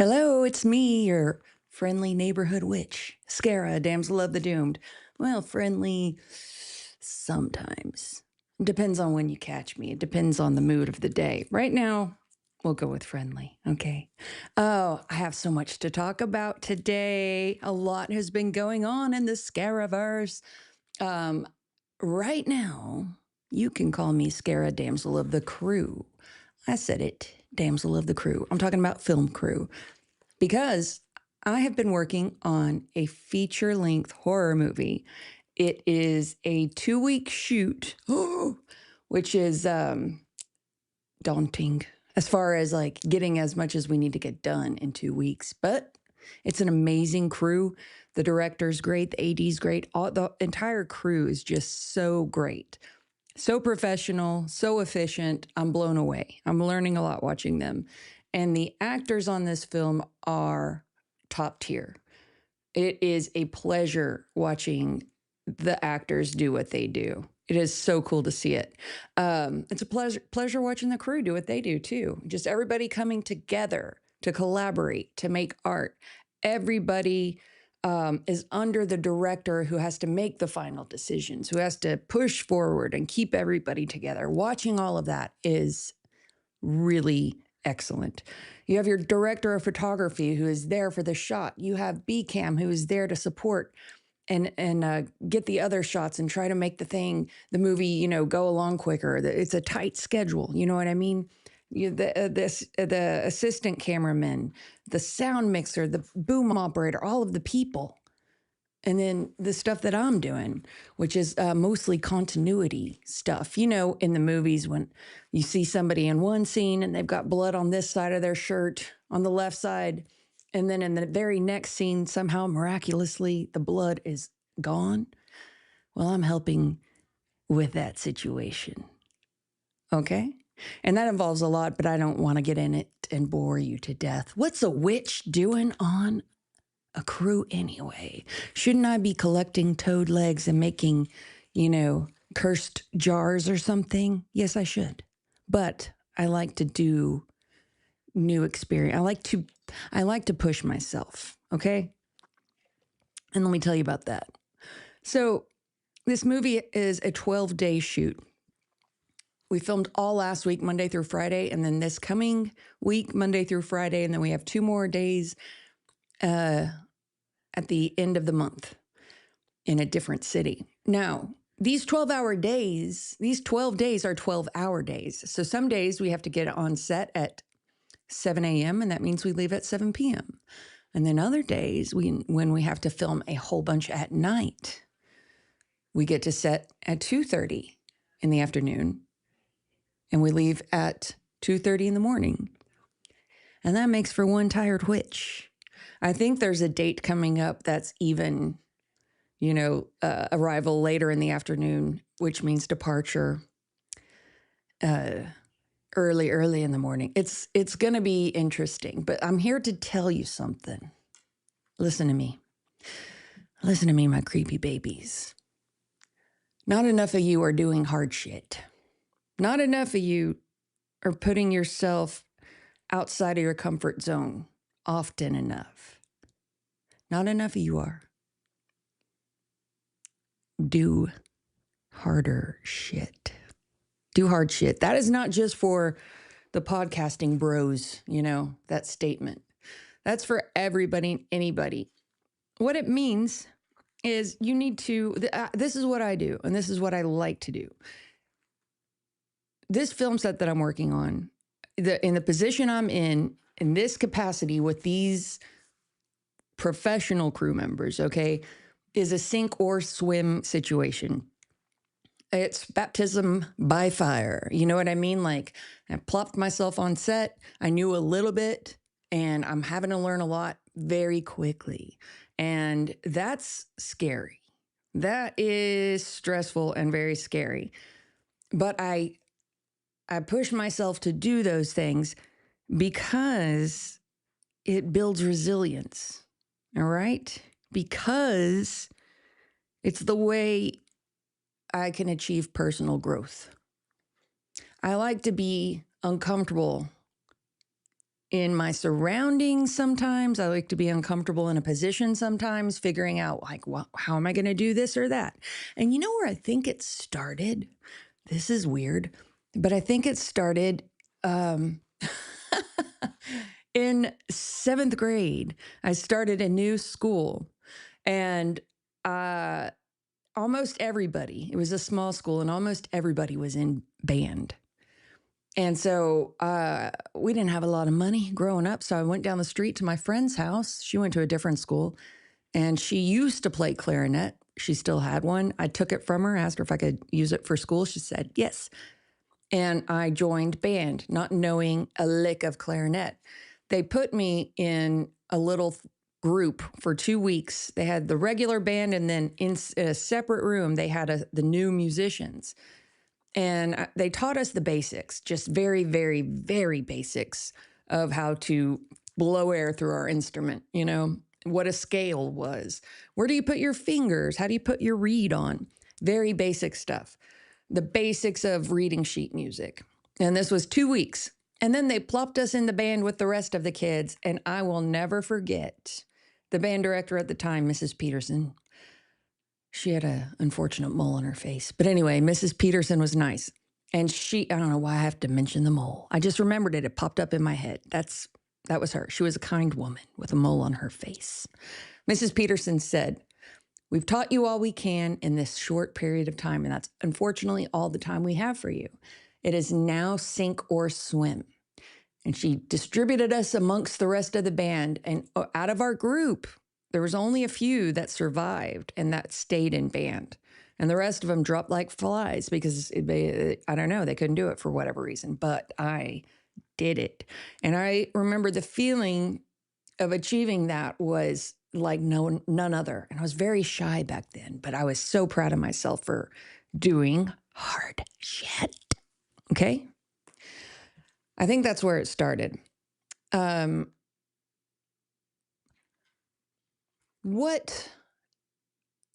Hello, it's me, your friendly neighborhood witch, Scara, damsel of the doomed. Well, friendly sometimes. Depends on when you catch me. It depends on the mood of the day. Right now, we'll go with friendly, okay? Oh, I have so much to talk about today. A lot has been going on in the Scaraverse. Um, right now, you can call me Scara, damsel of the crew. I said it, damsel of the crew. I'm talking about film crew because I have been working on a feature length horror movie. It is a 2 week shoot, which is daunting as far as like getting as much as we need to get done in 2 weeks. But it's an amazing crew. The director's great, the AD's great. The entire crew is just so great. So professional, so efficient. I'm blown away. I'm learning a lot watching them. And the actors on this film are top tier. It is a pleasure watching the actors do what they do. It is so cool to see it. It's a pleasure watching the crew do what they do too. Just everybody coming together to collaborate, to make art. Everybody is under the director who has to make the final decisions, who has to push forward and keep everybody together. Watching all of that is really excellent. You have your director of photography who is there for the shot. You have BCAM who is there to support and get the other shots and try to make the movie, go along quicker. It's a tight schedule. You know what I mean? The assistant cameraman, the sound mixer, the boom operator, all of the people. And then the stuff that I'm doing, which is mostly continuity stuff. You know, in the movies when you see somebody in one scene and they've got blood on this side of their shirt, on the left side, and then in the very next scene, somehow miraculously, the blood is gone. Well, I'm helping with that situation. Okay? And that involves a lot, but I don't want to get in it and bore you to death. What's a witch doing on a crew anyway? Shouldn't I be collecting toad legs and making, cursed jars or something? Yes, I should. But I like to do new experience. I like to push myself, okay? And let me tell you about that. So, this movie is a 12-day shoot. We filmed all last week, Monday through Friday, and then this coming week, Monday through Friday, and then we have 2 more days at the end of the month in a different city. Now, these 12 days are 12-hour days. So some days we have to get on set at 7 a.m., and that means we leave at 7 p.m. And then other days, when we have to film a whole bunch at night, we get to set at 2:30 in the afternoon, and we leave at 2:30 in the morning. And that makes for one tired witch. I think there's a date coming up that's even arrival later in the afternoon, which means departure early in the morning. It's going to be interesting, but I'm here to tell you something. Listen to me. Listen to me, my creepy babies. Not enough of you are doing hard shit. Not enough of you are putting yourself outside of your comfort zone often enough. Not enough of you are. Do harder shit. Do hard shit. That is not just for the podcasting bros, that statement. That's for everybody and anybody. What it means is you need to, this is what I do, and this is what I like to do. This film set that I'm working on, in the position I'm in this capacity with these professional crew members, okay, is a sink or swim situation. It's baptism by fire. You know what I mean? Like, I plopped myself on set. I knew a little bit, and I'm having to learn a lot very quickly. And that's scary. That is stressful and very scary. But I push myself to do those things because it builds resilience. All right? Because it's the way I can achieve personal growth. I like to be uncomfortable in my surroundings sometimes. I like to be uncomfortable in a position sometimes, figuring out, like, well, how am I going to do this or that? And you know where I think it started? This is weird, but I think it started um, in seventh grade. I started a new school, and uh, almost everybody, it was a small school, and almost everybody was in band. And so we didn't have a lot of money growing up. So I went down the street to my friend's house. She went to a different school, and she used to play clarinet. She still had one. I took it from her, asked her if I could use it for school. She said yes. And I joined band, not knowing a lick of clarinet. They put me in a little group for 2 weeks. They had the regular band, and then in a separate room, they had the new musicians. And they taught us the basics, just very, very, very basics of how to blow air through our instrument, what a scale was. Where do you put your fingers? How do you put your reed on? Very basic stuff. The basics of reading sheet music. And this was 2 weeks. And then they plopped us in the band with the rest of the kids. And I will never forget the band director at the time, Mrs. Peterson. She had an unfortunate mole on her face. But anyway, Mrs. Peterson was nice. And I don't know why I have to mention the mole. I just remembered it. It popped up in my head. That was her. She was a kind woman with a mole on her face. Mrs. Peterson said, "We've taught you all we can in this short period of time, and that's unfortunately all the time we have for you. It is now sink or swim." And she distributed us amongst the rest of the band. And out of our group, there was only a few that survived and that stayed in band. And the rest of them dropped like flies because I don't know, they couldn't do it for whatever reason. But I did it. And I remember the feeling of achieving that was like none other. And I was very shy back then, but I was so proud of myself for doing hard shit. Okay? I think that's where it started. What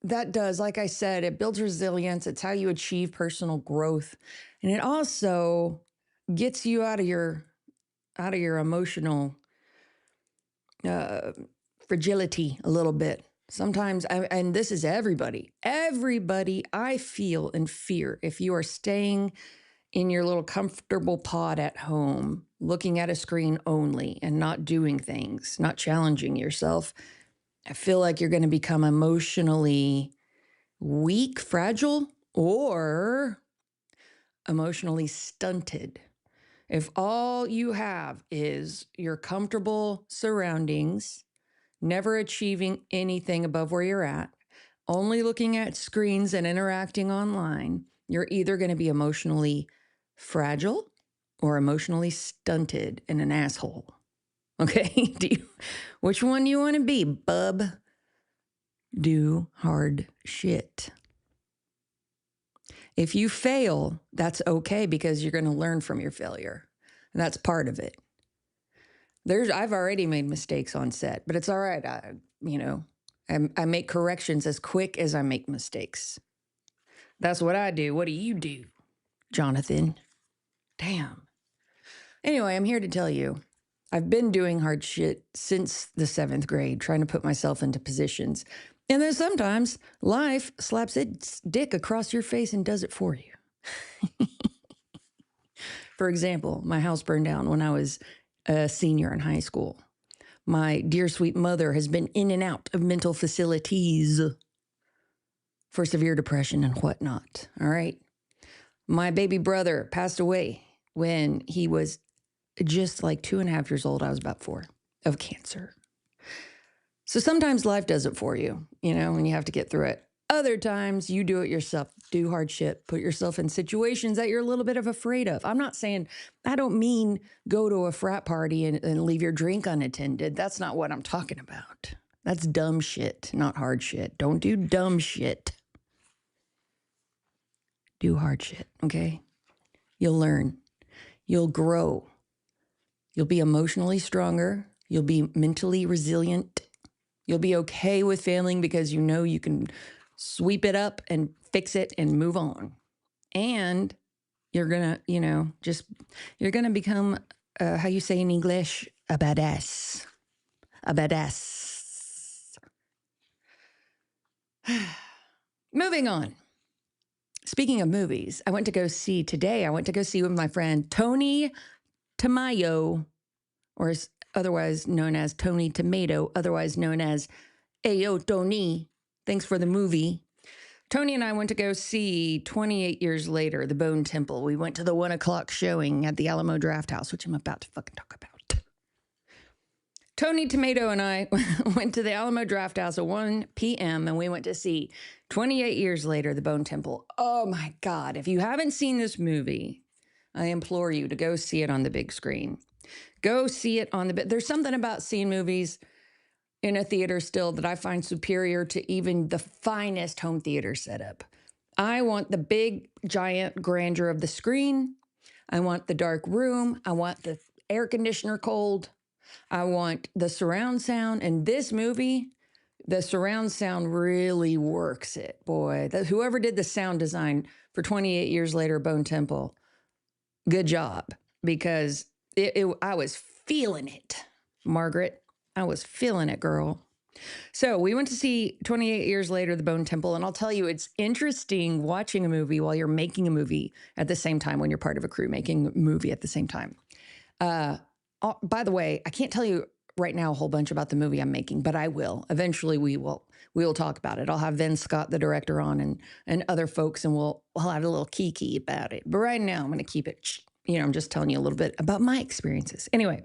that does, like I said, it builds resilience. It's how you achieve personal growth. And it also gets you out of your emotional fragility a little bit. Sometimes, and this is everybody, I feel in fear. If you are staying in your little comfortable pod at home, looking at a screen only and not doing things, not challenging yourself, I feel like you're going to become emotionally weak, fragile, or emotionally stunted. If all you have is your comfortable surroundings, never achieving anything above where you're at, only looking at screens and interacting online, you're either going to be emotionally fragile or emotionally stunted and an asshole. Okay? Which one do you want to be, bub? Do hard shit. If you fail, that's okay because you're going to learn from your failure. And that's part of it. I've already made mistakes on set, but it's all right. I make corrections as quick as I make mistakes. That's what I do. What do you do, Jonathan? Damn. Anyway, I'm here to tell you, I've been doing hard shit since the 7th grade, trying to put myself into positions. And then sometimes life slaps its dick across your face and does it for you. For example, my house burned down when I was a senior in high school. My dear sweet mother has been in and out of mental facilities for severe depression and whatnot. All right. My baby brother passed away when he was just like 2.5 years old. I was about 4, of cancer. So sometimes life does it for you, and you have to get through it. Other times you do it yourself, do hard shit, put yourself in situations that you're a little bit of afraid of. I don't mean go to a frat party and leave your drink unattended. That's not what I'm talking about. That's dumb shit, not hard shit. Don't do dumb shit. Do hard shit, okay? You'll learn. You'll grow. You'll be emotionally stronger. You'll be mentally resilient. You'll be okay with failing because you know you can sweep it up and fix it and move on. And you're going to, you're going to become, how you say in English, A badass. A badass. Moving on. Speaking of movies, I went to go see with my friend Tony Tamayo, or otherwise known as Tony Tomato, otherwise known as Ayo Tony. Thanks for the movie. Tony and I went to go see 28 Years Later, The Bone Temple. We went to the 1 o'clock showing at the Alamo Drafthouse, which I'm about to fucking talk about. Tony Tomato and I went to the Alamo Drafthouse at 1 p.m. and we went to see 28 Years Later, The Bone Temple. Oh my God. If you haven't seen this movie, I implore you to go see it on the big screen. Go see it on the big. There's something about seeing movies in a theater still that I find superior to even the finest home theater setup. I want the big, giant grandeur of the screen. I want the dark room. I want the air conditioner cold. I want the surround sound. And this movie, the surround sound really works it, boy. Whoever did the sound design for 28 Years Later, Bone Temple, good job. Because I was feeling it, Margaret. I was feeling it, girl. So we went to see 28 Years Later, The Bone Temple. And I'll tell you, it's interesting watching a movie while you're making a movie at the same time, when you're part of a crew making a movie at the same time. By the way, I can't tell you right now a whole bunch about the movie I'm making, but I will. Eventually we will talk about it. I'll have Vince Scott, the director, on and other folks, and we'll have a little kiki about it. But right now I'm going to keep it, I'm just telling you a little bit about my experiences. Anyway,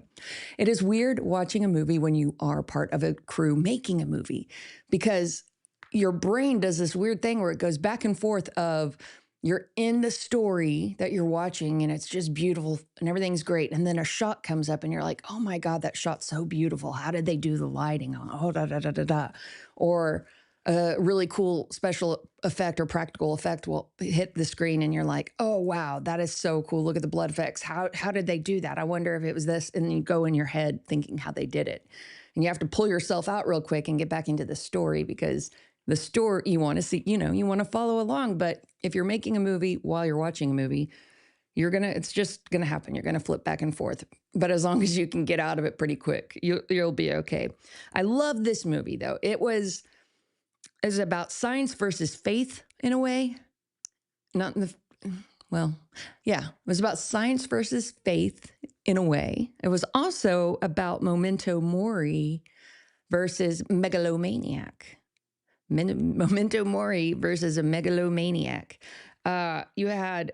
it is weird watching a movie when you are part of a crew making a movie, because your brain does this weird thing where it goes back and forth of, you're in the story that you're watching and it's just beautiful and everything's great. And then a shot comes up and you're like, oh my God, that shot's so beautiful. How did they do the lighting on? Oh, da, da, da, da, da. Or a really cool special effect or practical effect will hit the screen and you're like, oh, wow, that is so cool. Look at the blood effects. How did they do that? I wonder if it was this. And you go in your head thinking how they did it. And you have to pull yourself out real quick and get back into the story, because the story you want to see, you want to follow along. But if you're making a movie while you're watching a movie, it's just going to happen. You're going to flip back and forth. But as long as you can get out of it pretty quick, you'll be okay. I love this movie, though. It was about science versus faith in a way. Not in the, well, yeah, it was about science versus faith in a way. It was also about memento mori versus megalomaniac. Memento mori versus a megalomaniac. You had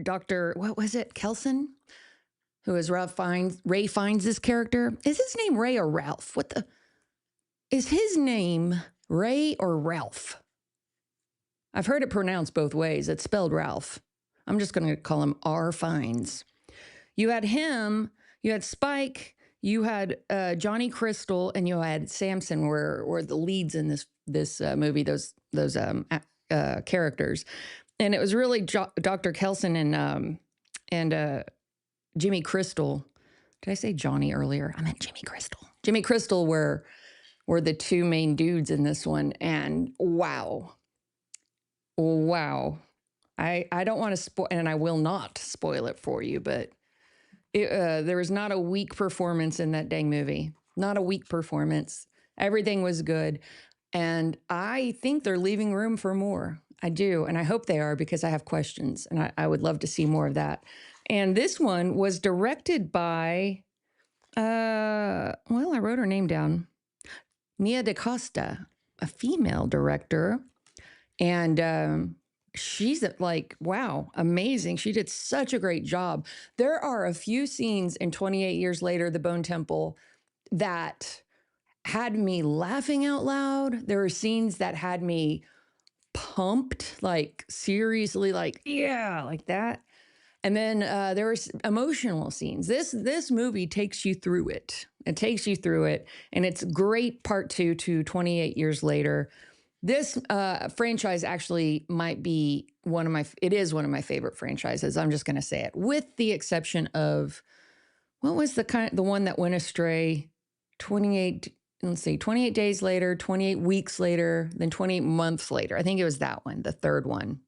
Dr. What was it? Kelson, who is Ray Fiennes' character. Is his name Ray or Ralph? Is his name Ray or Ralph? I've heard it pronounced both ways. It's spelled Ralph. I'm just going to call him R. Fiennes. You had him, you had Spike, you had Johnny Crystal, and you had Samson were the leads in this movie, those characters. And it was really Dr. Kelson and Jimmy Crystal. Did I say Johnny earlier? I meant Jimmy Crystal. Jimmy Crystal were the two main dudes in this one. And wow. I don't want to spoil, and I will not spoil it for you, but there was not a weak performance in that dang movie. Not a weak performance. Everything was good. And I think they're leaving room for more. I do. And I hope they are, because I have questions and I would love to see more of that. And this one was directed by, I wrote her name down. Nia DaCosta, a female director. And she's like, wow, amazing. She did such a great job. There are a few scenes in 28 Years Later, The Bone Temple, that had me laughing out loud. There were scenes that had me pumped, like seriously, like, yeah, like that. And then there were emotional scenes. This movie takes you through it. It takes you through it. And it's great part 2 to 28 Years Later. This franchise actually might be it is one of my favorite franchises. I'm just going to say it, with the exception of, what was the one that went astray? 28 days later, 28 weeks later, then 28 months later. I think it was that one, the third one.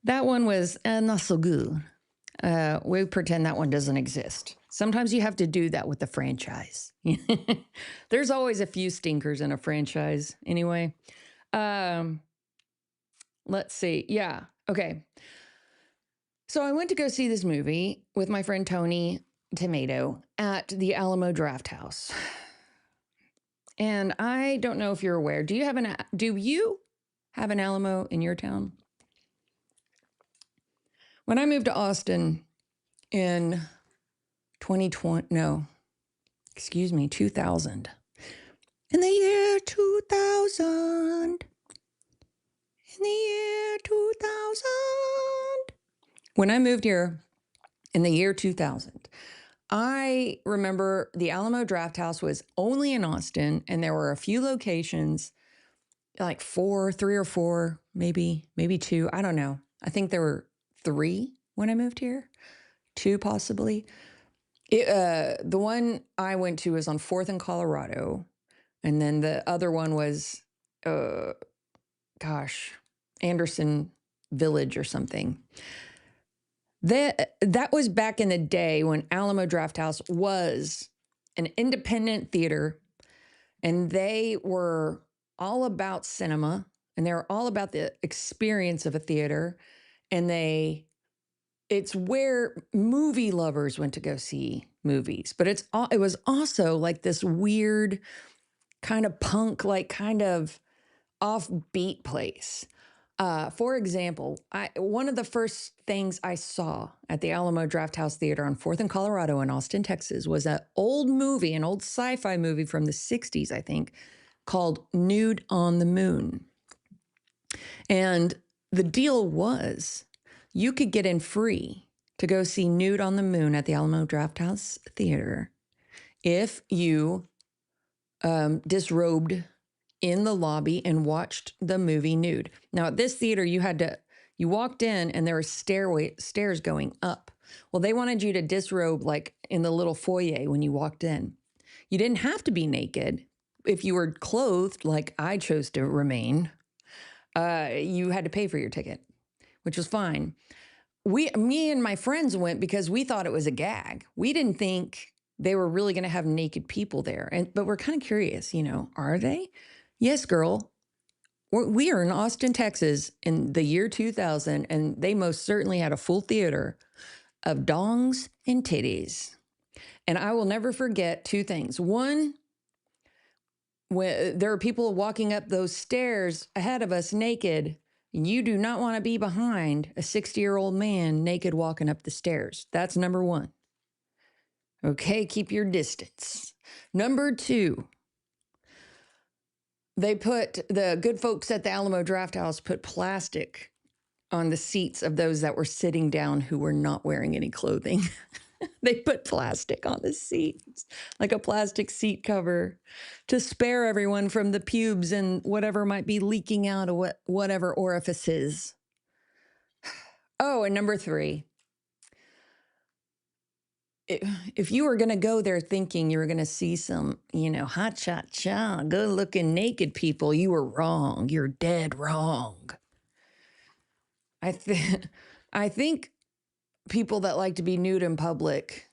That one was not so good. We pretend that one doesn't exist. Sometimes you have to do that with the franchise. There's always a few stinkers in a franchise anyway. Um, let's see. Yeah. Okay. So I went to go see this movie with my friend Tony Tomato at the Alamo Drafthouse. And I don't know if you're aware. Do you have an Alamo in your town? When I moved to Austin in 2020, no, excuse me, 2000. In the year 2000. In the year 2000. When I moved here in the year 2000, I remember the Alamo Drafthouse was only in Austin, and there were a few locations, like three or four, maybe two. I don't know. I think there were three when I moved here, two possibly. The one I went to was on 4th and Colorado, and then the other one was, Anderson Village or something. That was back in the day when Alamo Drafthouse was an independent theater, and they were all about cinema, and they were all about the experience of a theater, and it's where movie lovers went to go see movies. But it was also like this weird kind of punk, like kind of offbeat place. For example, one of the first things I saw at the Alamo Drafthouse Theater on 4th and Colorado in Austin, Texas, was an old sci-fi movie from the 60s, I think, called Nude on the Moon. And the deal was you could get in free to go see Nude on the Moon at the Alamo Drafthouse Theater if you disrobed in the lobby and watched the movie Nude. Now, at this theater, you walked in and there were stairs going up. Well, they wanted you to disrobe like in the little foyer when you walked in. You didn't have to be naked. If you were clothed, like I chose to remain, you had to pay for your ticket, which was fine. Me and my friends went because we thought it was a gag. We didn't think they were really going to have naked people there. But we're kind of curious, are they? Yes, girl. We are in Austin, Texas in the year 2000, and they most certainly had a full theater of dongs and titties. And I will never forget two things. One, when there are people walking up those stairs ahead of us naked, and you do not want to be behind a 60-year-old man naked walking up the stairs. That's number one. Okay, keep your distance. Number two, the good folks at the Alamo Drafthouse put plastic on the seats of those that were sitting down who were not wearing any clothing. They put plastic on the seats, like a plastic seat cover, to spare everyone from the pubes and whatever might be leaking out of whatever orifices. Oh, and number three, if you were going to go there thinking you were going to see some, hot cha-cha, good-looking naked people, you were wrong. You're dead wrong. I think people that like to be nude in public,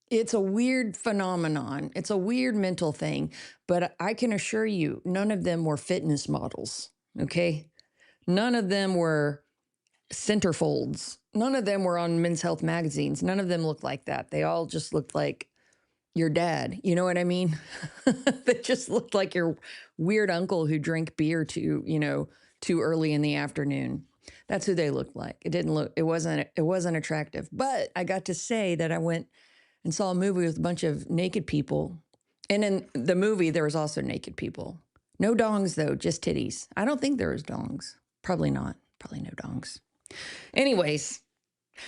it's a weird phenomenon. It's a weird mental thing. But I can assure you, none of them were fitness models, okay? None of them were centerfolds. None of them were on Men's Health magazines. None of them looked like that. They all just looked like your dad. You know what I mean? They just looked like your weird uncle who drank beer too early in the afternoon. That's who they looked like. It wasn't attractive. But I got to say that I went and saw a movie with a bunch of naked people. And in the movie, there was also naked people. No dongs, though, just titties. I don't think there was dongs. Probably not. Probably no dongs. Anyways,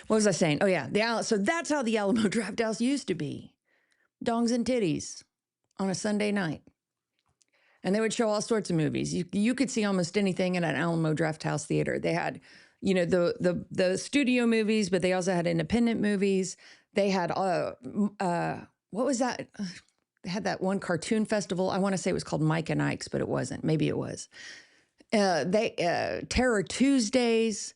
what was I saying? Oh, yeah. So that's how the Alamo Drafthouse used to be. Dongs and titties on a Sunday night. And they would show all sorts of movies. You could see almost anything in an Alamo Drafthouse Theater. They had, the studio movies, but they also had independent movies. They had, what was that? They had that one cartoon festival. I want to say it was called Mike and Ike's, but it wasn't. Maybe it was. Terror Tuesdays.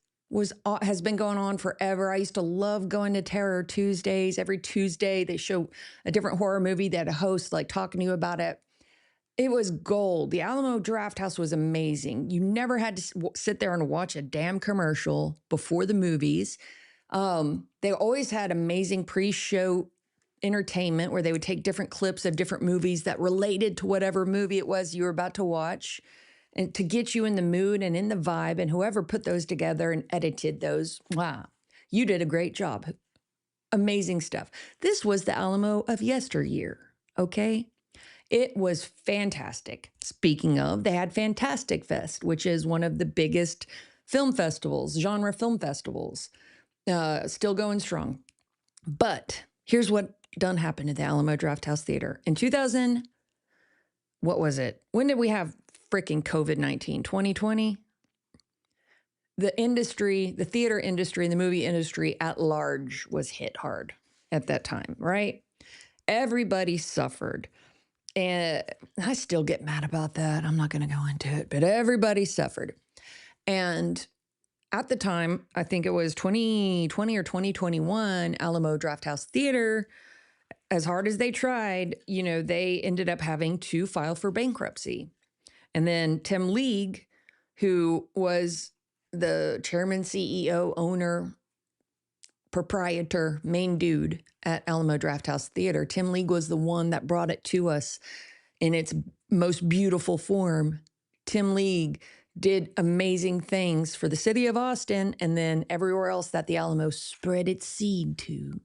has been going on forever. I used to love going to Terror Tuesdays. Every Tuesday they show a different horror movie. They had a host like talking to you about it. It was gold. The Alamo Drafthouse was amazing. You never had to sit there and watch a damn commercial before the movies. They always had amazing pre-show entertainment where they would take different clips of different movies that related to whatever movie it was you were about to watch, and to get you in the mood and in the vibe. And whoever put those together and edited those, wow, you did a great job. Amazing stuff. This was the Alamo of yesteryear, okay? It was fantastic. Speaking of, they had Fantastic Fest, which is one of the biggest film festivals, genre film festivals, still going strong. But here's what done happened at the Alamo Drafthouse Theater. In 2000, what was it? When did we have freaking COVID-19? 2020? The industry, the theater industry, the movie industry at large was hit hard at that time, right? Everybody suffered. And I still get mad about that. I'm not going to go into it, but everybody suffered. And at the time, I think it was 2020 or 2021, Alamo Drafthouse Theater, as hard as they tried, you know, they ended up having to file for bankruptcy. And then Tim League, who was the chairman, CEO, owner, proprietor, main dude at Alamo Drafthouse Theater, Tim League was the one that brought it to us in its most beautiful form. Tim League did amazing things for the city of Austin and then everywhere else that the Alamo spread its seed to.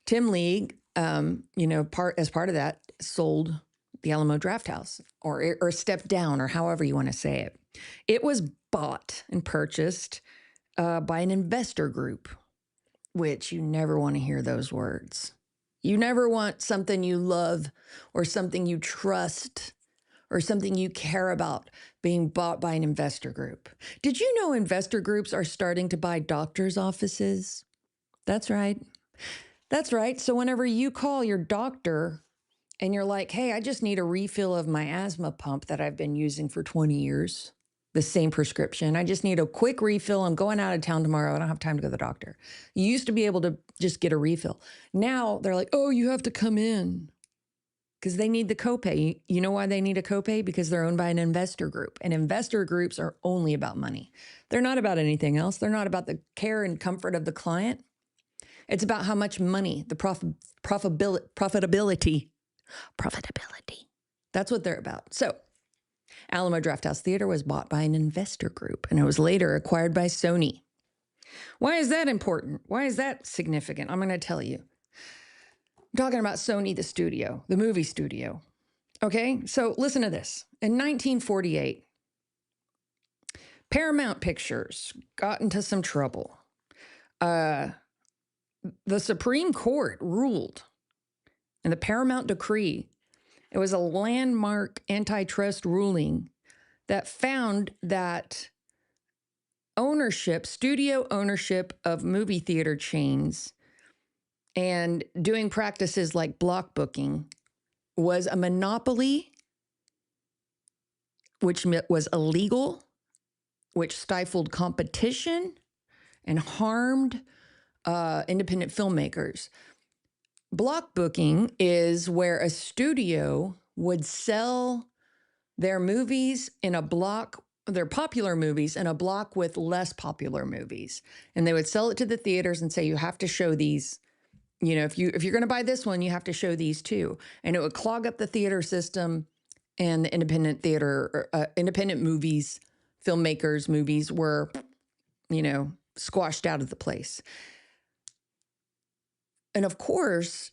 Tim League, you know, as part of that, sold the Alamo Drafthouse or stepped down, or however you want to say it. It was bought and purchased by an investor group, which you never want to hear those words. You never want something you love or something you trust or something you care about being bought by an investor group. Did you know investor groups are starting to buy doctors' offices? That's right. That's right. So whenever you call your doctor and you're like, hey, I just need a refill of my asthma pump that I've been using for 20 years, the same prescription. I just need a quick refill. I'm going out of town tomorrow. I don't have time to go to the doctor. You used to be able to just get a refill. Now they're like, oh, you have to come in because they need the copay. You know why they need a copay? Because they're owned by an investor group. And investor groups are only about money. They're not about anything else. They're not about the care and comfort of the client. It's about how much money, the profitability. That's what they're about. So Alamo Drafthouse Theater was bought by an investor group, and it was later acquired by Sony. Why is that important? Why is that significant? I'm going to tell you. I'm talking about Sony, the studio, the movie studio. Okay, so listen to this. In 1948, Paramount Pictures got into some trouble. The Supreme Court ruled in the Paramount Decree. It was a landmark antitrust ruling that found that ownership, studio ownership of movie theater chains and doing practices like block booking was a monopoly, which was illegal, which stifled competition and harmed independent filmmakers. Block booking is where a studio would sell their movies in a block, their popular movies in a block with less popular movies. And they would sell it to the theaters and say, you have to show these. You know, if you're going to buy this one, you have to show these too. And it would clog up the theater system, and the independent theater, independent movies, filmmakers' movies were, you know, squashed out of the place. And of course,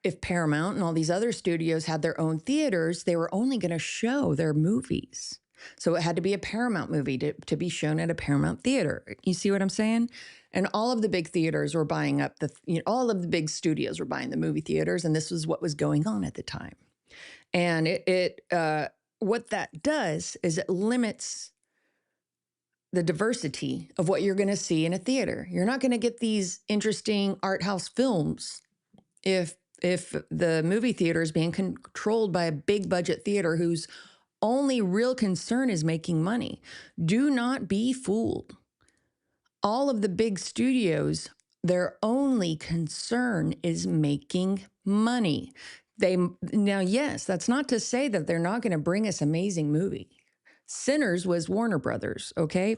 if Paramount and all these other studios had their own theaters, they were only going to show their movies. So it had to be a Paramount movie to be shown at a Paramount theater. You see what I'm saying? And all of the big theaters were buying up all of the big studios were buying the movie theaters, and this was what was going on at the time. And what that does is it limits the diversity of what you're going to see in a theater. You're not going to get these interesting art house films if the movie theater is being controlled by a big budget theater whose only real concern is making money. Do not be fooled. all of the big studios, their only concern is making money. Now, yes, that's not to say that they're not going to bring us amazing movie. Sinners was Warner Brothers, okay?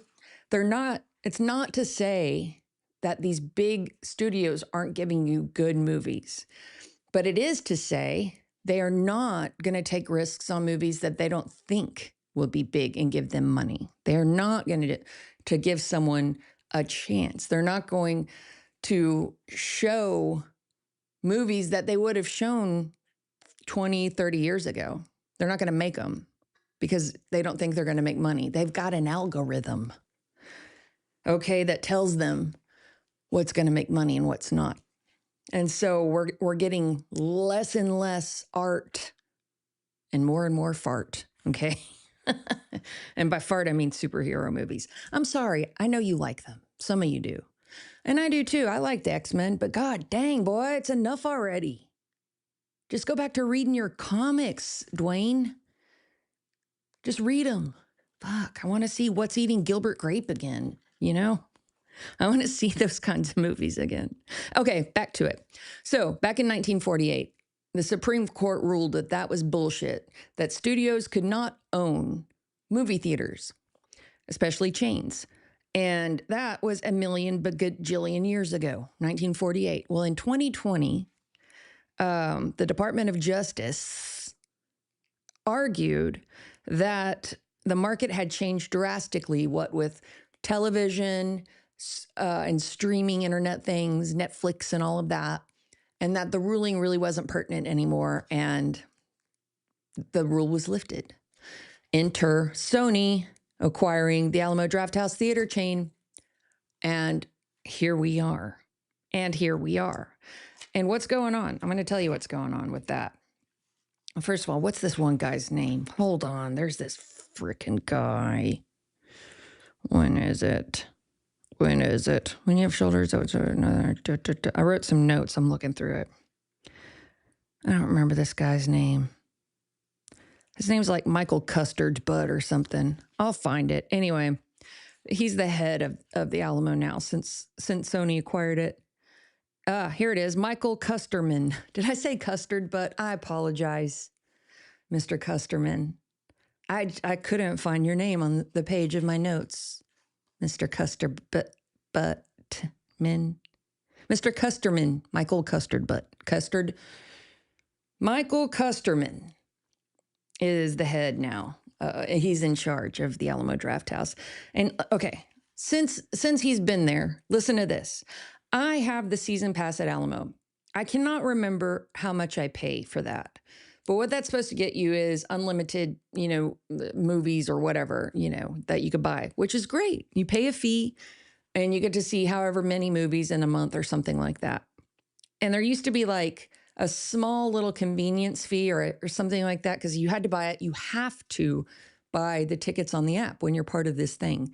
It's not to say that these big studios aren't giving you good movies, but it is to say they are not going to take risks on movies that they don't think will be big and give them money. They're not going to give someone a chance. They're not going to show movies that they would have shown 20, 30 years ago. They're not going to make them because they don't think they're going to make money. They've got an algorithm, okay, that tells them what's going to make money and what's not. And so we're getting less and less art and more fart, okay? And by fart, I mean superhero movies. I'm sorry. I know you like them. Some of you do. And I do too. I like the X-Men, but God dang, boy, it's enough already. Just go back to reading your comics, Dwayne. Just read them. Fuck, I want to see What's Eating Gilbert Grape again, you know? I want to see those kinds of movies again. Okay, back to it. So back in 1948, the Supreme Court ruled that that was bullshit, that studios could not own movie theaters, especially chains. And that was a million bajillion years ago, 1948. Well, in 2020, the Department of Justice argued that the market had changed drastically, what with television and streaming internet things, Netflix and all of that, and that the ruling really wasn't pertinent anymore, and the rule was lifted. Enter Sony acquiring the Alamo Drafthouse Theater chain, and here we are. And here we are. And what's going on? I'm going to tell you what's going on with that. First of all, what's this one guy's name? Hold on. There's this freaking guy. When is it? When is it? When you have shoulders, oh, it's another. I wrote some notes. I'm looking through it. I don't remember this guy's name. His name's like Michael Custard Butt or something. I'll find it. Anyway, he's the head of the Alamo now since Sony acquired it. Here it is, Michael Custerman. Did I say Custard Butt? I apologize, Mr. Custerman. I couldn't find your name on the page of my notes, Mr. Buttman. Mr. Custerman, Michael Custard Butt. Michael Custerman is the head now. He's in charge of the Alamo Drafthouse. And okay, since he's been there, listen to this. I have the season pass at Alamo. I cannot remember how much I pay for that. But what that's supposed to get you is unlimited, movies or whatever, that you could buy, which is great. You pay a fee and you get to see however many movies in a month or something like that. And there used to be like a small little convenience fee or something like that because you had to buy it. You have to buy the tickets on the app when you're part of this thing.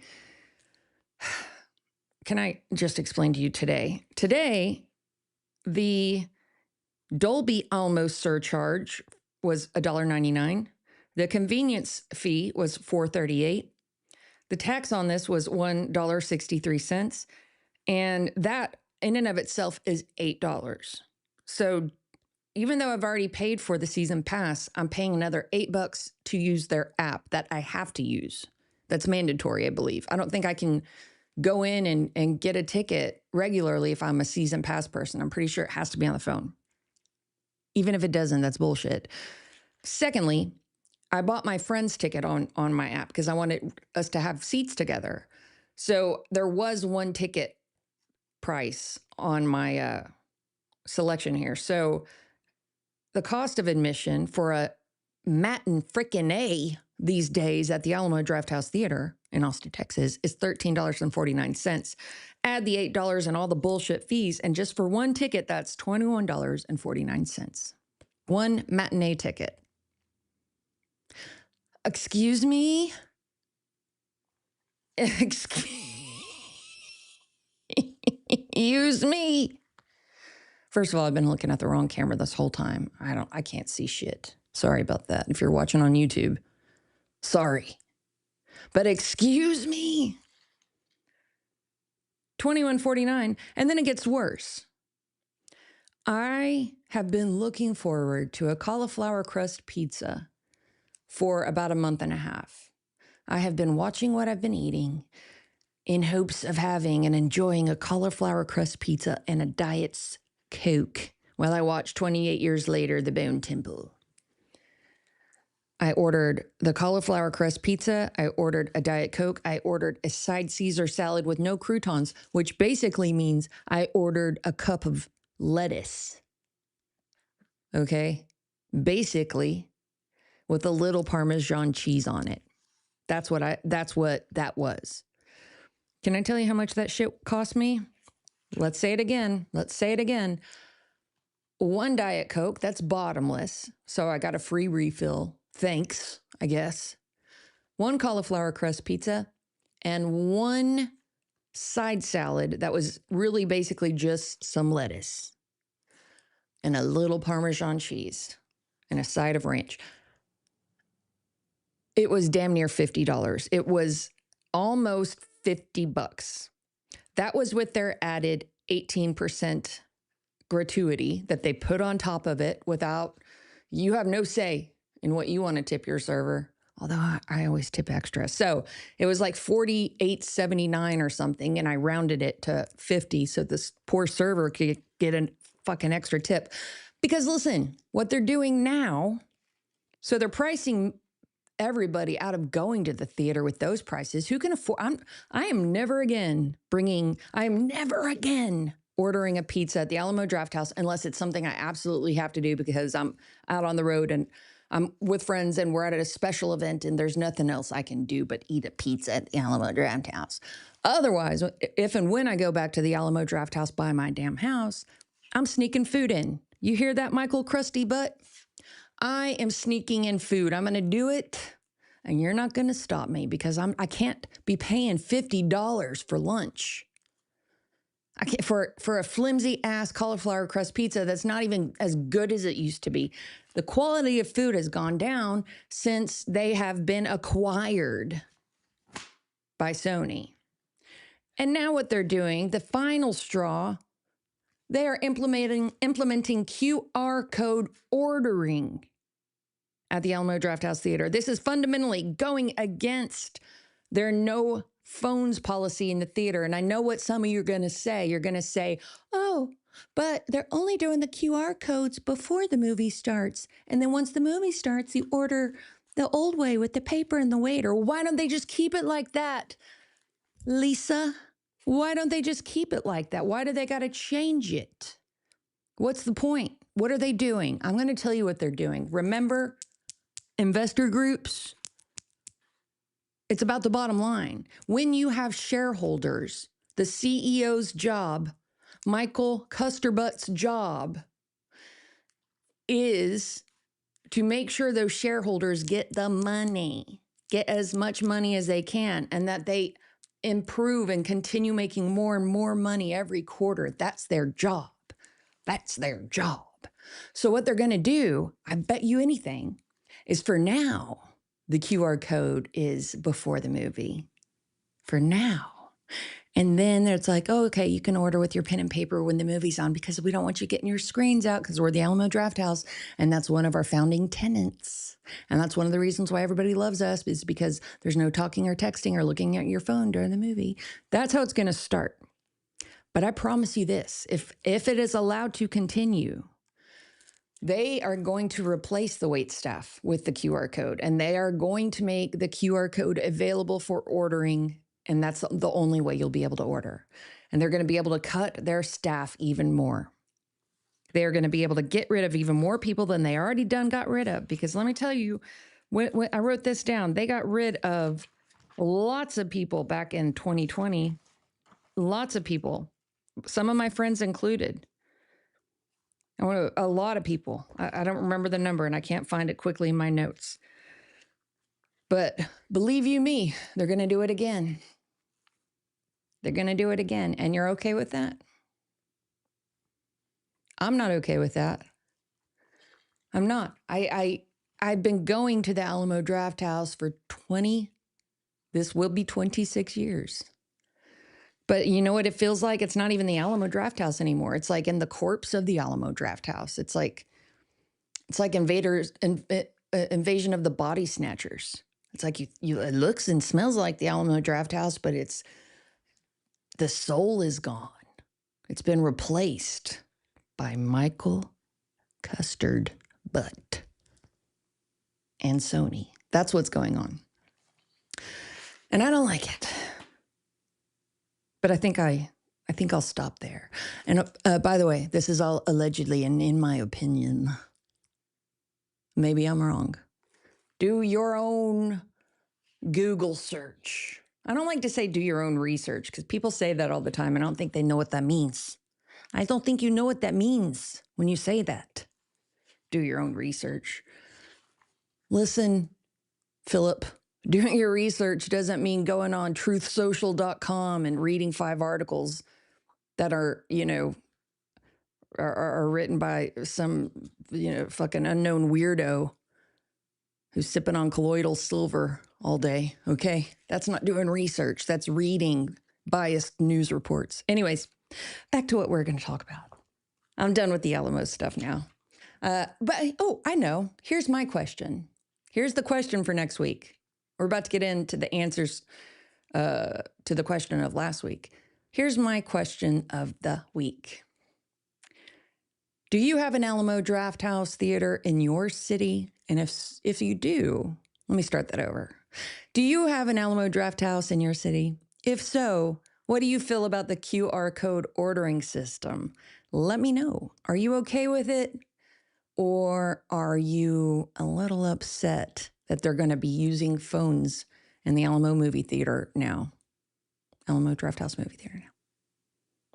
Can I just explain to you today? Today, the Dolby Alamo surcharge was $1.99. The convenience fee was $4.38. The tax on this was $1.63. And that in and of itself is $8. So even though I've already paid for the season pass, I'm paying another $8 to use their app that I have to use. That's mandatory, I believe. I don't think I can go in and get a ticket regularly if I'm a season pass person. I'm pretty sure it has to be on the phone. Even if it doesn't, that's bullshit. Secondly, I bought my friend's ticket on my app because I wanted us to have seats together. So there was one ticket price on my selection here. So the cost of admission for a matin frickin' A these days at the Alamo Drafthouse Theater in Austin, Texas is $13.49. Add the $8 and all the bullshit fees, and just for one ticket, that's $21.49. One matinee ticket. Excuse me? Excuse me? First of all, I've been looking at the wrong camera this whole time. I can't see shit. Sorry about that. If you're watching on YouTube, sorry. But excuse me? $21.49. And then it gets worse. I have been looking forward to a cauliflower crust pizza for about a month and a half. I have been watching what I've been eating in hopes of having and enjoying a cauliflower crust pizza and a Diet Coke while I watch 28 years later, The Bone Temple. I ordered the cauliflower crust pizza. I ordered a Diet Coke. I ordered a side Caesar salad with no croutons, which basically means I ordered a cup of lettuce. Okay? Basically, with a little Parmesan cheese on it. That's what that was. Can I tell you how much that shit cost me? Let's say it again. One Diet Coke, that's bottomless. So I got a free refill. Thanks, I guess. One cauliflower crust pizza and one side salad that was really basically just some lettuce and a little Parmesan cheese and a side of ranch. It was damn near $50. It was almost $50. That was with their added 18% gratuity that they put on top of it without, you have no say in what you want to tip your server. Although I always tip extra. So it was like $48.79 or something, and I rounded it to 50 so this poor server could get a fucking extra tip. Because listen, what they're doing now, so they're pricing everybody out of going to the theater with those prices. Who can afford? I am never again ordering a pizza at the Alamo Drafthouse unless it's something I absolutely have to do because I'm out on the road and I'm with friends and we're at a special event and there's nothing else I can do but eat a pizza at the Alamo Drafthouse. Otherwise, if and when I go back to the Alamo Drafthouse by my damn house, I'm sneaking food in. You hear that, Michael Krusty Butt? I am sneaking in food. I'm going to do it, and you're not going to stop me because I can't be paying $50 for lunch. I can't for a flimsy ass cauliflower crust pizza that's not even as good as it used to be. The quality of food has gone down since they have been acquired by Sony. And now what they're doing, the final straw, they are implementing QR code ordering at the Alamo Drafthouse Theater. This is fundamentally going against their no phones policy in the theater. And I know what some of you are going to say. You're going to say, oh, but they're only doing the QR codes before the movie starts. And then once the movie starts, you order the old way with the paper and the waiter. Why don't they just keep it like that, Lisa? Why don't they just keep it like that? Why do they got to change it? What's the point? What are they doing? I'm going to tell you what they're doing. Remember, investor groups, it's about the bottom line. When you have shareholders, the CEO's job, Michael Custerbutt's job, is to make sure those shareholders get the money, get as much money as they can, and that they improve and continue making more and more money every quarter. That's their job. That's their job. So what they're going to do, I bet you anything, is for now, the QR code is before the movie. For now. And then it's like, oh, okay, you can order with your pen and paper when the movie's on because we don't want you getting your screens out because we're the Alamo Drafthouse. And that's one of our founding tenets. And that's one of the reasons why everybody loves us is because there's no talking or texting or looking at your phone during the movie. That's how it's going to start. But I promise you this, if it is allowed to continue, they are going to replace the wait staff with the QR code, and they are going to make the QR code available for ordering, and that's the only way you'll be able to order. And they're going to be able to cut their staff even more. They're going to be able to get rid of even more people than they already got rid of, because let me tell you, when I wrote this down, they got rid of lots of people back in 2020, lots of people, some of my friends included. A lot of people. I don't remember the number and I can't find it quickly in my notes. But believe you me, they're going to do it again. They're going to do it again. And you're okay with that? I'm not okay with that. I'm not. I've been going to the Alamo Drafthouse for this will be 26 years. But you know what it feels like? It's not even the Alamo Drafthouse anymore. It's like in the corpse of the Alamo Drafthouse. It's like invasion of the body snatchers. It's like it looks and smells like the Alamo Drafthouse, but the soul is gone. It's been replaced by Michael Custard Butt and Sony. That's what's going on. And I don't like it. But I think I'll stop there. And by the way, this is all allegedly and in my opinion. Maybe I'm wrong. Do your own Google search. I don't like to say do your own research because people say that all the time. And I don't think they know what that means. I don't think you know what that means when you say that. Do your own research. Listen, Philip, doing your research doesn't mean going on truthsocial.com and reading 5 articles that are, are written by some, fucking unknown weirdo who's sipping on colloidal silver all day. Okay. That's not doing research. That's reading biased news reports. Anyways, back to what we're going to talk about. I'm done with the Alamo stuff now. I know. Here's my question. Here's the question for next week. We're about to get into the answers to the question of last week. Here's my question of the week. Do you have an Alamo Drafthouse Theater in your city? And if you do, let me start that over. Do you have an Alamo Drafthouse in your city? If so, what do you feel about the QR code ordering system? Let me know. Are you okay with it? Or are you a little upset that they're going to be using phones in the Alamo movie theater now? Alamo Drafthouse movie theater now.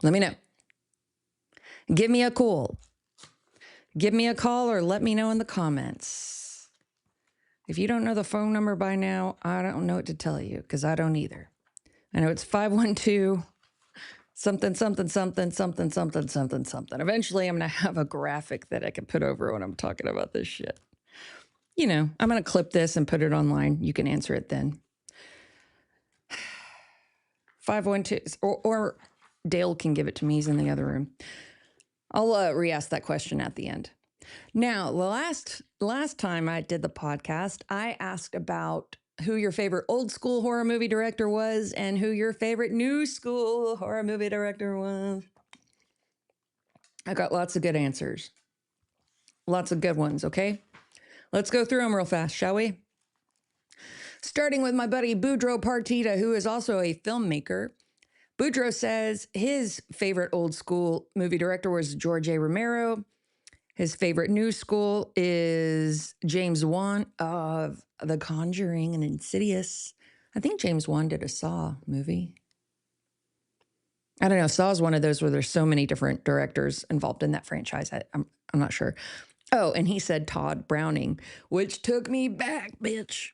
Let me know. Give me a call. Give me a call or let me know in the comments. If you don't know the phone number by now, I don't know what to tell you because I don't either. I know it's 512 something, something, something, something, something, something, something. Eventually, I'm going to have a graphic that I can put over when I'm talking about this shit. I'm going to clip this and put it online. You can answer it then. 512, or Dale can give it to me. He's in the other room. I'll re-ask that question at the end. Now, the last time I did the podcast, I asked about who your favorite old school horror movie director was and who your favorite new school horror movie director was. I got lots of good answers. Lots of good ones, okay? Let's go through them real fast, shall we? Starting with my buddy Boudreaux Partita, who is also a filmmaker. Boudreaux says his favorite old school movie director was George A. Romero. His favorite new school is James Wan of The Conjuring and Insidious. I think James Wan did a Saw movie. I don't know. Saw is one of those where there's so many different directors involved in that franchise. I'm not sure. Oh, and he said Todd Browning, which took me back, bitch.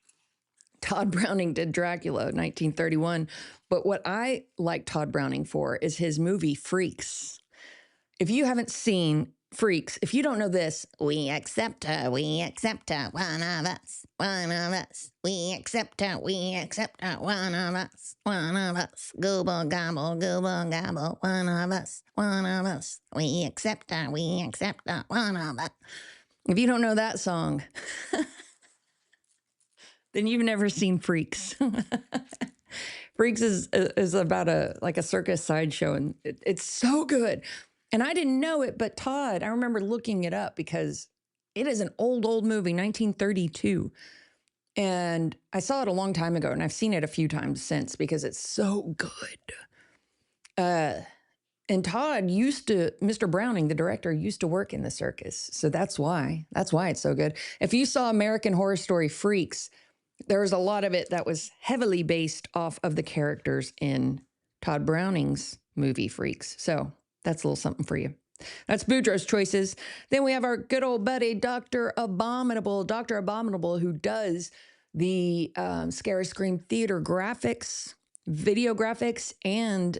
Todd Browning did Dracula, 1931. But what I like Todd Browning for is his movie Freaks. If you haven't seen Freaks, if you don't know this, we accept her, one of us, we accept her, one of us, gobble, gobble, one of us, we accept her, one of us. If you don't know that song, then you've never seen Freaks. Freaks is about a circus sideshow, and it's so good. And I didn't know it, but Todd, I remember looking it up because it is an old movie, 1932. And I saw it a long time ago, and I've seen it a few times since because it's so good. And Todd Mr. Browning, the director, used to work in the circus. So that's why it's so good. If you saw American Horror Story Freaks, there was a lot of it that was heavily based off of the characters in Todd Browning's movie Freaks. So that's a little something for you. That's Boudreaux's choices. Then we have our good old buddy, Dr. Abominable, who does the Scary Scream Theater graphics, video graphics, and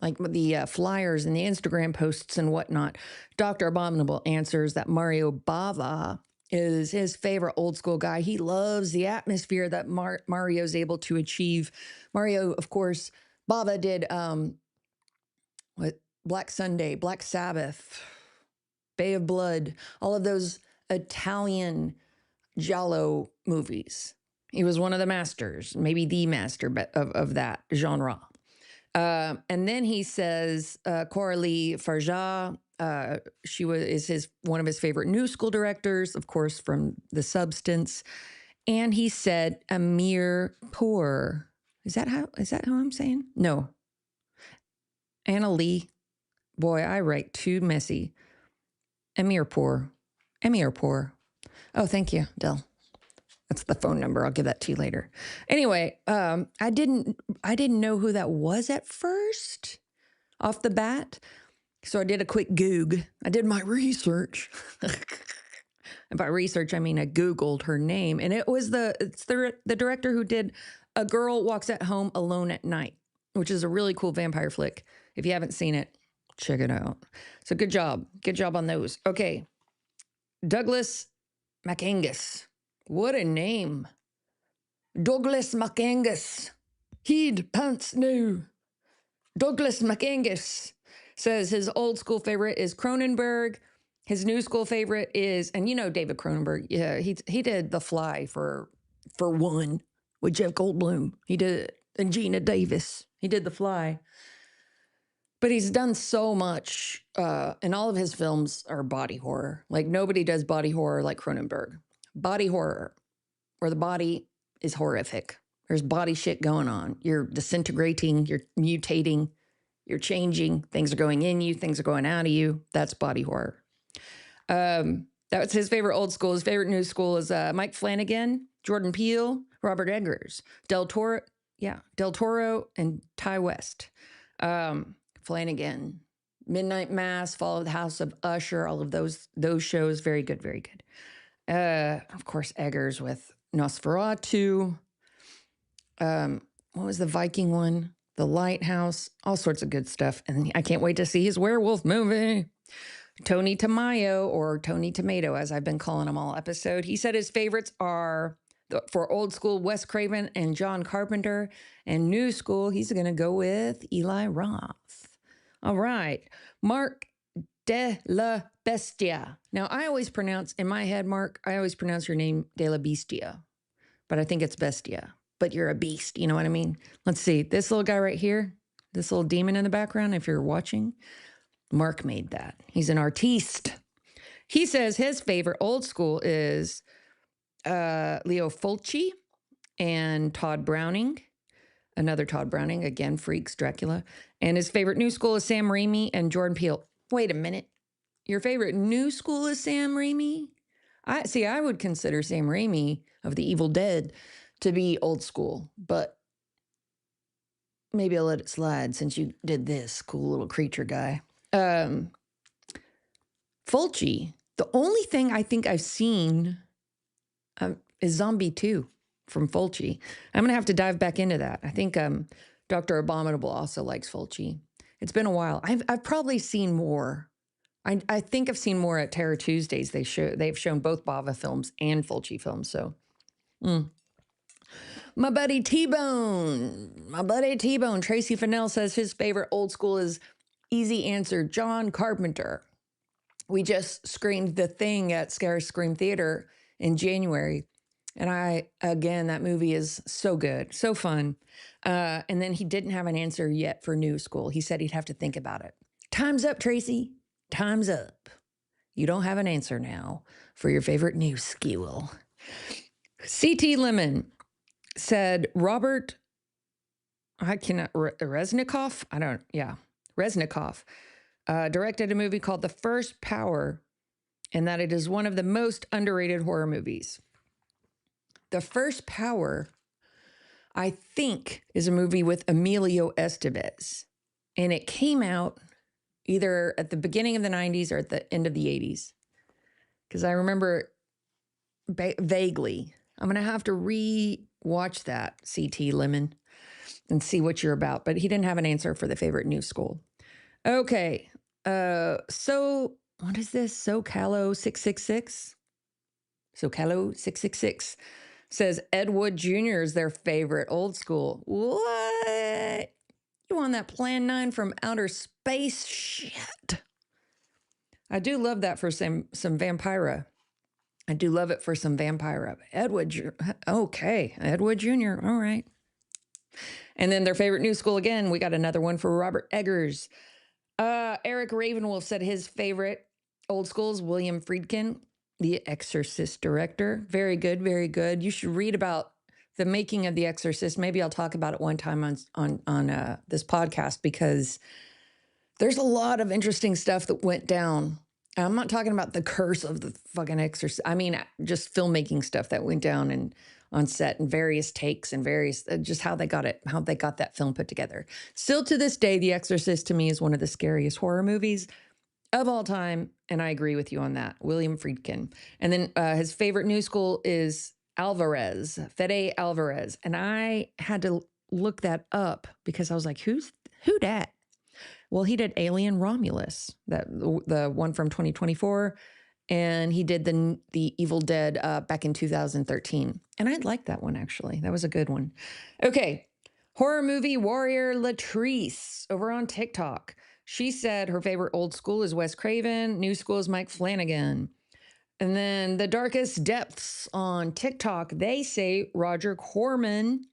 like the flyers and the Instagram posts and whatnot. Dr. Abominable answers that Mario Bava is his favorite old school guy. He loves the atmosphere that Mario's able to achieve. Mario, of course, Bava did what Black Sunday, Black Sabbath, Bay of Blood, all of those Italian giallo movies. He was one of the masters, maybe the master of that genre. And then he says Coralie Farja. She is one of his favorite new school directors, of course, from The Substance. And he said Amir Poor. Is that how I'm saying? No. Anna Lee. Boy, I write too messy. Amir Poor. Amir Poor. Oh, thank you, Del. That's the phone number. I'll give that to you later. Anyway, I didn't know who that was at first off the bat. So I did a quick Goog. I did my research. And by research, I mean I Googled her name. And it's the director who did A Girl Walks at Home Alone at Night, which is a really cool vampire flick. If you haven't seen it, check it out. So good job. Good job on those. Okay. Douglas MacAngus. What a name. Douglas MacAngus. Heed pants new. Douglas MacAngus says his old school favorite is Cronenberg. His new school favorite is, and you know David Cronenberg. Yeah, he did The Fly for one with Jeff Goldblum. He did, and Gina Davis. He did The Fly. But he's done so much, and all of his films are body horror. Like nobody does body horror like Cronenberg. Body horror, where the body is horrific. There's body shit going on. You're disintegrating, you're mutating, you're changing. Things are going in you, things are going out of you. That's body horror. That was his favorite old school. His favorite new school is Mike Flanagan, Jordan Peele, Robert Eggers, Del Toro, and Ty West. Flanagan, Midnight Mass, Fall of the House of Usher, all of those shows, very good, very good. Of course, Eggers with Nosferatu. What was the Viking one? The Lighthouse, all sorts of good stuff. And I can't wait to see his werewolf movie. Tony Tamayo, or Tony Tomato, as I've been calling him all episode. He said his favorites are, for old school, Wes Craven and John Carpenter. And new school, he's going to go with Eli Roth. All right. Mark de la Bestia. Now, I always pronounce, in my head, Mark, I always pronounce your name de la Bestia. But I think it's Bestia. But you're a beast, you know what I mean? Let's see. This little guy right here, this little demon in the background, if you're watching, Mark made that. He's an artiste. He says his favorite old school is Leo Fulci and Todd Browning. Another Todd Browning, again, Freaks, Dracula. And his favorite new school is Sam Raimi and Jordan Peele. Wait a minute. Your favorite new school is Sam Raimi? I would consider Sam Raimi of The Evil Dead to be old school, but maybe I'll let it slide since you did this cool little creature guy. Fulci, the only thing I think I've seen is Zombie 2 from Fulci. I'm going to have to dive back into that. I think Dr. Abominable also likes Fulci. It's been a while. I've probably seen more. I think I've seen more at Terror Tuesdays. They've shown both Bava films and Fulci films. So, my buddy T-Bone, Tracy Fennell says his favorite old school is easy answer, John Carpenter. We just screened The Thing at Scare Scream Theater in January. And that movie is so good, so fun. And then he didn't have an answer yet for new school. He said he'd have to think about it. Time's up, Tracy. Time's up. You don't have an answer now for your favorite new school. CT Lemon said Robert, Reznikov? Reznikov directed a movie called The First Power, and that it is one of the most underrated horror movies. The First Power, I think, is a movie with Emilio Estevez, and it came out either at the beginning of the 90s or at the end of the 80s, because I remember vaguely. I'm going to have to re-watch that, CT Lemon, and see what you're about. But he didn't have an answer for the favorite new school. Okay. So what is this? SoCalo666? SoCalo666 says Ed Wood Jr. is their favorite old school. What? You on that Plan 9 from outer space? Shit. I do love that for some Vampira. I do love it for some Vampira. Okay, Edward Jr., all right. And then their favorite new school again, we got another one for Robert Eggers. Eric Ravenwolf said his favorite old school is William Friedkin, the Exorcist director. Very good, very good. You should read about the making of The Exorcist. Maybe I'll talk about it one time on this podcast, because there's a lot of interesting stuff that went down. I'm not talking about the curse of the fucking Exorcist. I mean, just filmmaking stuff that went down and on set and various takes and various, just how they got that film put together. Still to this day, The Exorcist to me is one of the scariest horror movies of all time. And I agree with you on that. William Friedkin. And then his favorite new school is Fede Alvarez. And I had to look that up because I was like, who dat? Well, he did Alien Romulus, the one from 2024, and he did the Evil Dead back in 2013. And I liked that one, actually. That was a good one. Okay, horror movie warrior Latrice over on TikTok. She said her favorite old school is Wes Craven, new school is Mike Flanagan. And then the Darkest Depths on TikTok, they say Roger Corman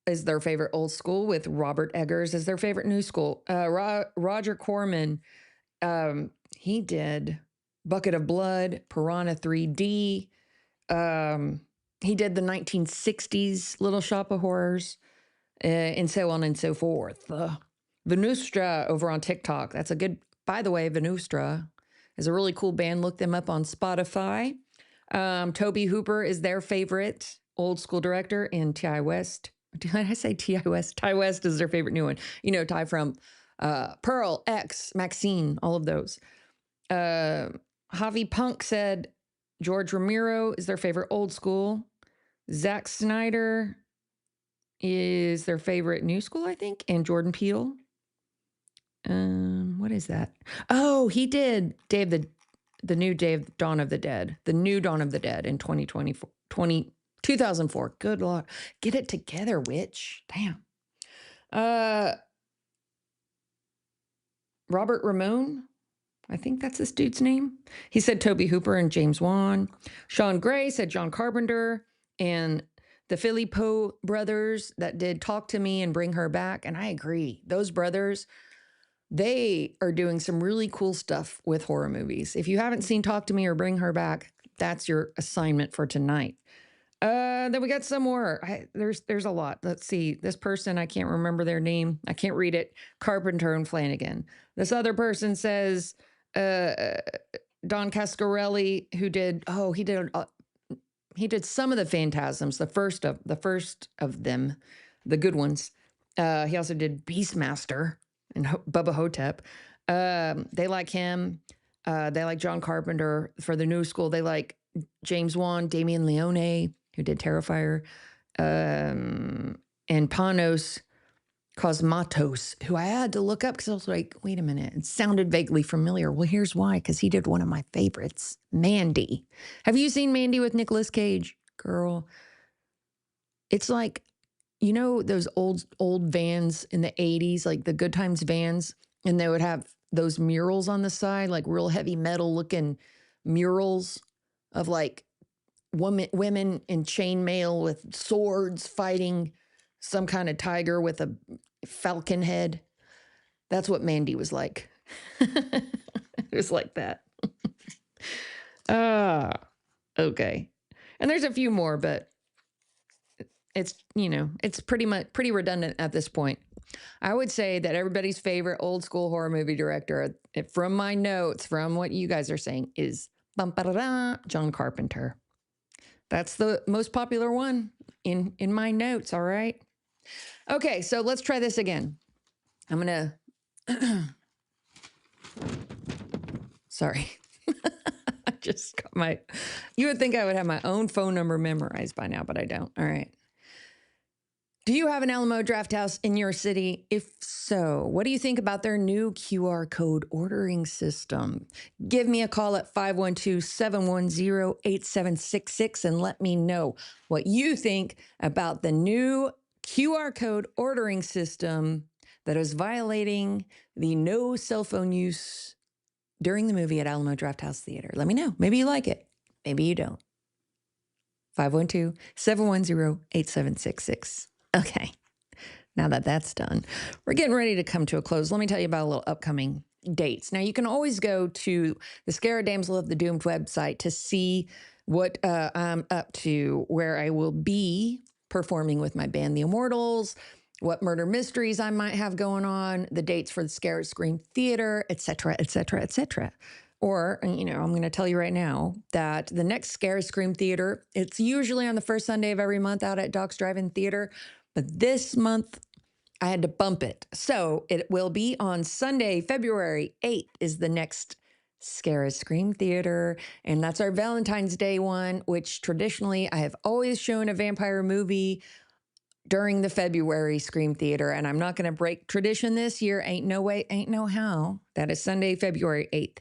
is their favorite old school, with Robert Eggers as their favorite new school. Roger Corman, he did Bucket of Blood, Piranha 3D. He did the 1960s Little Shop of Horrors, and so on and so forth. Venustra over on TikTok. That's a good, by the way, Venustra is a really cool band. Look them up on Spotify. Toby Hooper is their favorite old school director, and T.I. West. Did I say T.I. West? Ty West is their favorite new one. You know, Ty from Pearl, X, Maxine, all of those. Javi Punk said George Romero is their favorite old school. Zack Snyder is their favorite new school, I think. And Jordan Peele. What is that? Oh, he did the new Dawn of the Dead. The new Dawn of the Dead in 2004. Good Lord. Get it together, witch. Damn. Robert Ramon, I think that's this dude's name. He said Toby Hooper and James Wan. Sean Gray said John Carpenter and the Philippo brothers that did Talk to Me and Bring Her Back. And I agree. Those brothers, they are doing some really cool stuff with horror movies. If you haven't seen Talk to Me or Bring Her Back, that's your assignment for tonight. Then we got some more. There's a lot. Let's see. This person, I can't remember their name. I can't read it. Carpenter and Flanagan. This other person says Don Cascarelli, who did he did some of the Phantasms, the first of them, the good ones. He also did Beastmaster and Bubba Hotep. They like him. They like John Carpenter. For the new school, they like James Wan, Damien Leone, who did Terrifier, and Panos Cosmatos, who I had to look up because I was like, wait a minute, it sounded vaguely familiar. Well, here's why, because he did one of my favorites, Mandy. Have you seen Mandy with Nicolas Cage? Girl, it's like, you know those old vans in the 80s, like the Good Times vans, and they would have those murals on the side, like real heavy metal looking murals of like women in chainmail with swords fighting some kind of tiger with a falcon head. That's what Mandy was like. It was like that. Okay. And there's a few more, but it's, it's pretty redundant at this point. I would say that everybody's favorite old school horror movie director, from my notes, from what you guys are saying, is John Carpenter. That's the most popular one in my notes, all right? Okay, so let's try this again. I'm going to... Sorry. I just got You would think I would have my own phone number memorized by now, but I don't. All right. Do you have an Alamo Drafthouse in your city? If so, what do you think about their new QR code ordering system? Give me a call at 512-710-8766 and let me know what you think about the new QR code ordering system that is violating the no cell phone use during the movie at Alamo Drafthouse Theater. Let me know. Maybe you like it. Maybe you don't. 512-710-8766. Okay. Now that that's done, we're getting ready to come to a close. Let me tell you about a little upcoming dates. Now, you can always go to the Scara Damsel of the Doomed website to see what I'm up to, where I will be performing with my band, The Immortals, what murder mysteries I might have going on, the dates for the Scara Scream Theater, etc., etc., etc. Or, I'm going to tell you right now that the next Scara Scream Theater, it's usually on the first Sunday of every month out at Doc's Drive-In Theater, but this month I had to bump it. So it will be on Sunday, February 8th is the next Scara Scream Theater. And that's our Valentine's Day one, which traditionally I have always shown a vampire movie during the February Scream Theater. And I'm not going to break tradition this year. Ain't no way, ain't no how. That is Sunday, February 8th.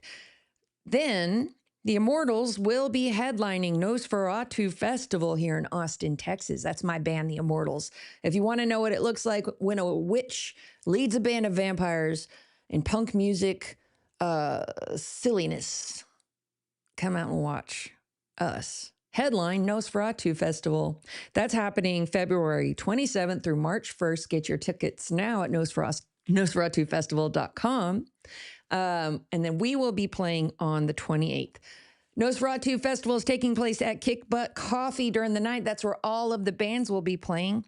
Then the Immortals will be headlining Nosferatu Festival here in Austin, Texas. That's my band, The Immortals. If you want to know what it looks like when a witch leads a band of vampires in punk music silliness, come out and watch us. Headline Nosferatu Festival. That's happening February 27th through March 1st. Get your tickets now at nosferatufestival.com. And then we will be playing on the 28th. Nosferatu Festival is taking place at Kick Butt Coffee during the night. That's where all of the bands will be playing.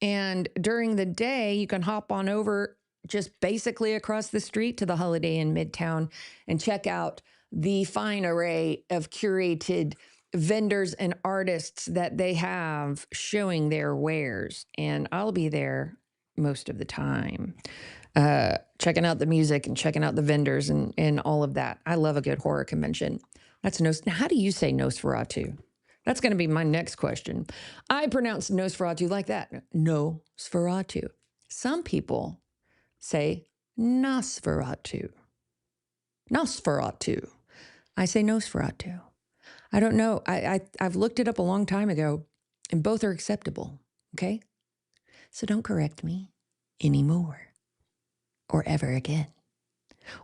And during the day, you can hop on over just basically across the street to the Holiday Inn Midtown and check out the fine array of curated vendors and artists that they have showing their wares. And I'll be there most of the time. Checking out the music and checking out the vendors and all of that. I love a good horror convention. That's Now, how do you say Nosferatu? That's going to be my next question. I pronounce Nosferatu like that. Nosferatu. Some people say Nosferatu. Nosferatu. I say Nosferatu. I don't know. I've looked it up a long time ago, and both are acceptable. Okay? So don't correct me anymore. Or ever again,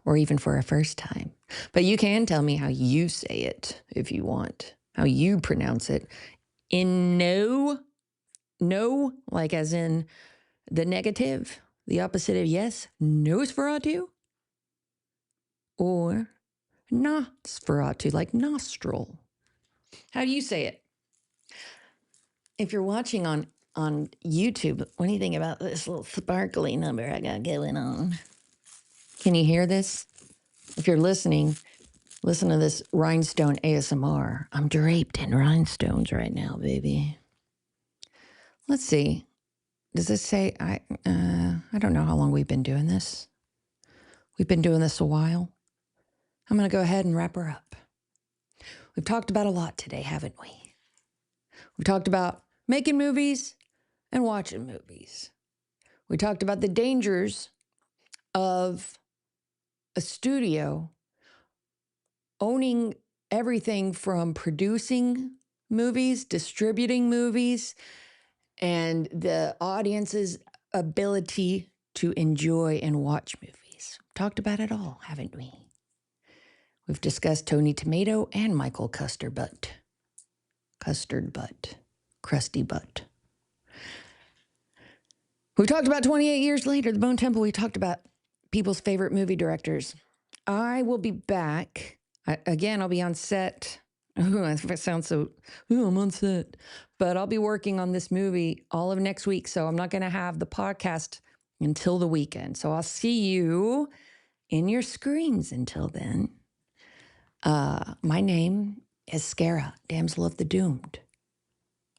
or even for a first time. But you can tell me how you say it if you want, how you pronounce it. In no, like as in the negative, the opposite of yes, Nosferatu, or Nosferatu, like nostril. How do you say it? If you're watching on YouTube, what do you think about this little sparkly number I got going on? Can you hear this? If you're listening, listen to this rhinestone ASMR. I'm draped in rhinestones right now, baby. Let's see. Does this say, I don't know how long we've been doing this. We've been doing this a while. I'm going to go ahead and wrap her up. We've talked about a lot today, haven't we? We talked about making movies and watching movies. We talked about the dangers of a studio owning everything from producing movies, distributing movies, and the audience's ability to enjoy and watch movies. Talked about it all, haven't we? We've discussed Tony Tomato and Michael Custard Butt. Custard Butt. Crusty Butt. We talked about 28 years later, the Bone Temple. We talked about people's favorite movie directors. I will be back. Again, I'll be on set. Ooh, that sounds so, I'm on set. But I'll be working on this movie all of next week. So I'm not going to have the podcast until the weekend. So I'll see you in your screens until then. My name is Scara, Damsel of the Doomed.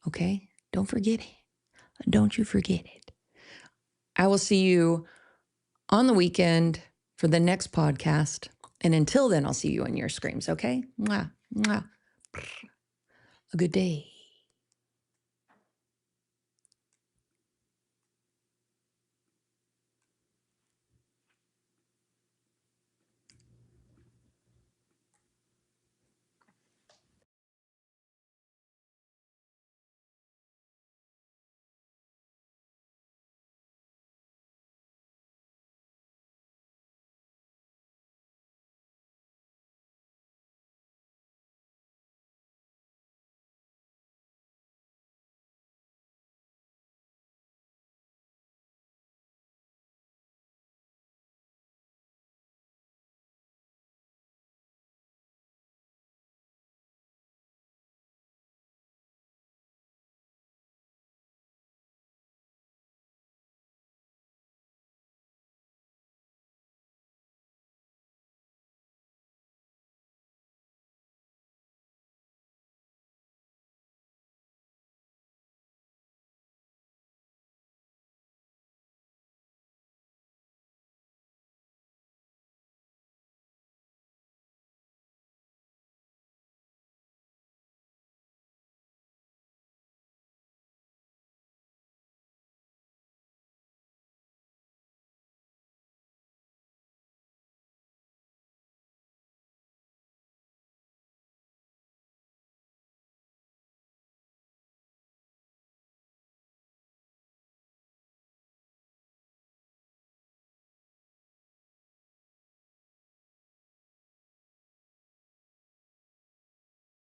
Okay? Don't forget it. Don't you forget it. I will see you on the weekend for the next podcast. And until then, I'll see you on your screams, okay? Mwah, mwah. A good day.